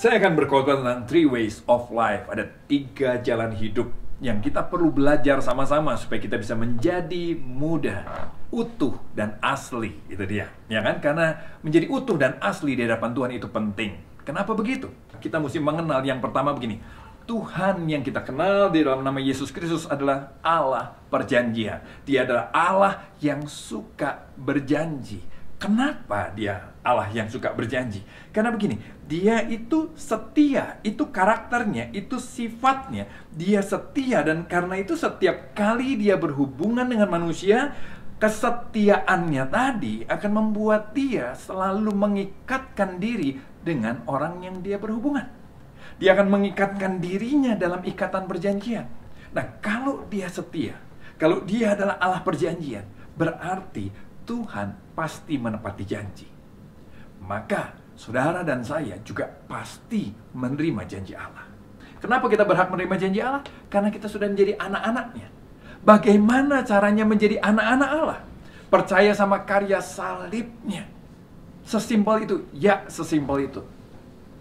Saya akan berkhotbah tentang three ways of life. Ada 3 jalan hidup yang kita perlu belajar sama-sama supaya kita bisa menjadi muda, utuh, dan asli. Itu dia, ya kan? Karena menjadi utuh dan asli di hadapan Tuhan itu penting. Kenapa begitu? Kita mesti mengenal yang pertama begini. Tuhan yang kita kenal di dalam nama Yesus Kristus adalah Allah perjanjian. Dia adalah Allah yang suka berjanji. Kenapa dia Allah yang suka berjanji? Karena begini, dia itu setia, itu karakternya, itu sifatnya. Dia setia dan karena itu setiap kali dia berhubungan dengan manusia, kesetiaannya tadi akan membuat dia selalu mengikatkan diri dengan orang yang dia berhubungan. Dia akan mengikatkan dirinya dalam ikatan perjanjian. Nah, kalau dia setia, kalau dia adalah Allah perjanjian, berarti Tuhan pasti menepati janji. Maka saudara dan saya juga pasti menerima janji Allah. Kenapa kita berhak menerima janji Allah? Karena kita sudah menjadi anak-anaknya. Bagaimana caranya menjadi anak-anak Allah? Percaya sama karya salibnya. Sesimpel itu. Ya, sesimpel itu.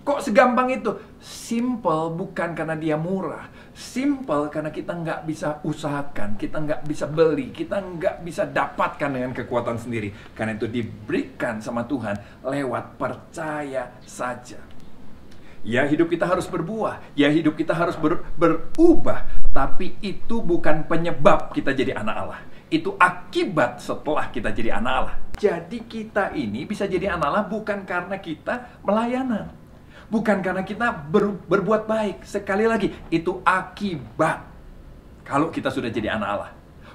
Kok segampang itu? Simple bukan karena dia murah. Simple karena kita nggak bisa usahakan, kita nggak bisa beli, kita nggak bisa dapatkan dengan kekuatan sendiri. Karena itu diberikan sama Tuhan lewat percaya saja. Ya, hidup kita harus berbuah. Ya, hidup kita harus berubah. Tapi itu bukan penyebab kita jadi anak Allah. Itu akibat setelah kita jadi anak Allah. Jadi kita ini bisa jadi anak Allah bukan karena kita melayanan. Bukan karena kita berbuat baik. Sekali lagi, itu akibat kalau kita sudah jadi anak Allah.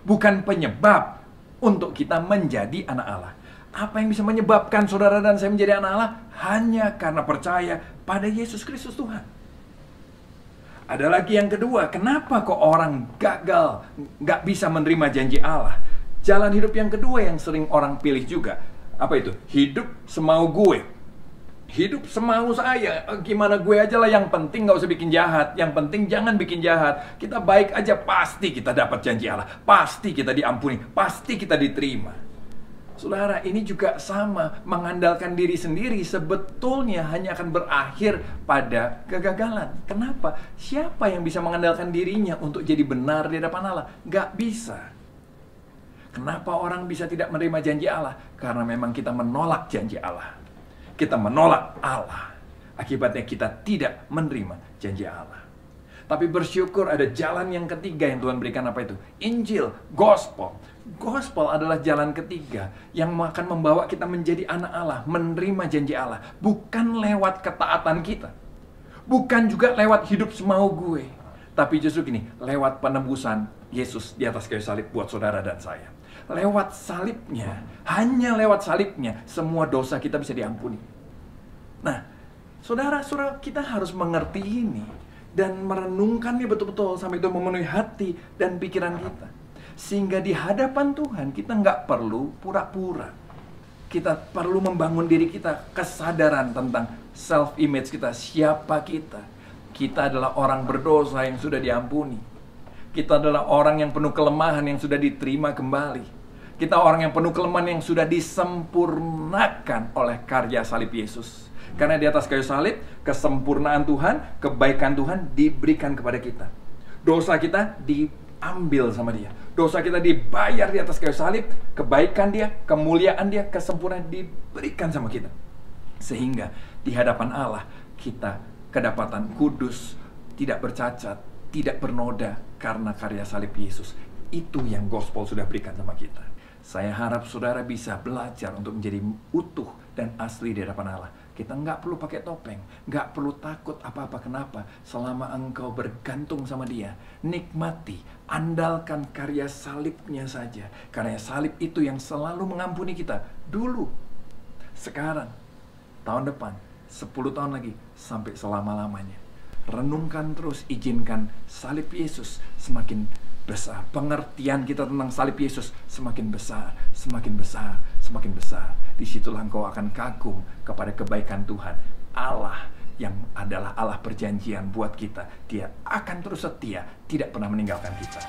Bukan penyebab untuk kita menjadi anak Allah. Apa yang bisa menyebabkan saudara dan saya menjadi anak Allah? Hanya karena percaya pada Yesus Kristus Tuhan. Ada lagi yang kedua, kenapa kok orang gagal, nggak bisa menerima janji Allah? Jalan hidup yang kedua yang sering orang pilih juga. Apa itu? Hidup semau gue. Hidup semau saya, gimana gue aja lah, yang penting gak usah bikin jahat. Yang penting jangan bikin jahat. Kita baik aja, pasti kita dapat janji Allah. Pasti kita diampuni, pasti kita diterima. Saudara, ini juga sama. Mengandalkan diri sendiri sebetulnya hanya akan berakhir pada kegagalan. Kenapa? Siapa yang bisa mengandalkan dirinya untuk jadi benar di hadapan Allah? Gak bisa. Kenapa orang bisa tidak menerima janji Allah? Karena memang kita menolak janji Allah. Kita menolak Allah. Akibatnya kita tidak menerima janji Allah. Tapi bersyukur ada jalan yang ketiga yang Tuhan berikan. Apa itu? Injil, gospel. Gospel adalah jalan ketiga yang akan membawa kita menjadi anak Allah, menerima janji Allah. Bukan lewat ketaatan kita. Bukan juga lewat hidup semau gue. Tapi justru gini, lewat penebusan Yesus di atas kayu salib buat saudara dan saya. Lewat salibnya, hanya lewat salibnya, semua dosa kita bisa diampuni. Nah, saudara-saudara, kita harus mengerti ini dan merenungkannya betul-betul sampai itu memenuhi hati dan pikiran kita. Sehingga di hadapan Tuhan kita nggak perlu pura-pura. Kita perlu membangun diri kita, kesadaran tentang self-image kita, siapa kita. Kita adalah orang berdosa yang sudah diampuni. Kita adalah orang yang penuh kelemahan yang sudah diterima kembali. Kita orang yang penuh kelemahan yang sudah disempurnakan oleh karya salib Yesus. Karena di atas kayu salib, kesempurnaan Tuhan, kebaikan Tuhan diberikan kepada kita. Dosa kita diambil sama Dia. Dosa kita dibayar di atas kayu salib, kebaikan Dia, kemuliaan Dia, kesempurnaan diberikan sama kita. Sehingga di hadapan Allah kita kedapatan kudus, tidak bercacat, tidak bernoda karena karya salib Yesus. Itu yang gospel sudah berikan sama kita. Saya harap saudara bisa belajar untuk menjadi utuh dan asli di hadapan Allah. Kita nggak perlu pakai topeng, nggak perlu takut apa-apa. Kenapa? Selama engkau bergantung sama Dia, nikmati, andalkan karya salibnya saja. Karya salib itu yang selalu mengampuni kita dulu, sekarang, tahun depan, 10 tahun lagi, sampai selama-lamanya. Renungkan terus, izinkan salib Yesus semakin besar. Pengertian kita tentang salib Yesus semakin besar, semakin besar, semakin besar. Disitulah engkau akan kagum kepada kebaikan Tuhan. Allah yang adalah Allah perjanjian buat kita. Dia akan terus setia, tidak pernah meninggalkan kita.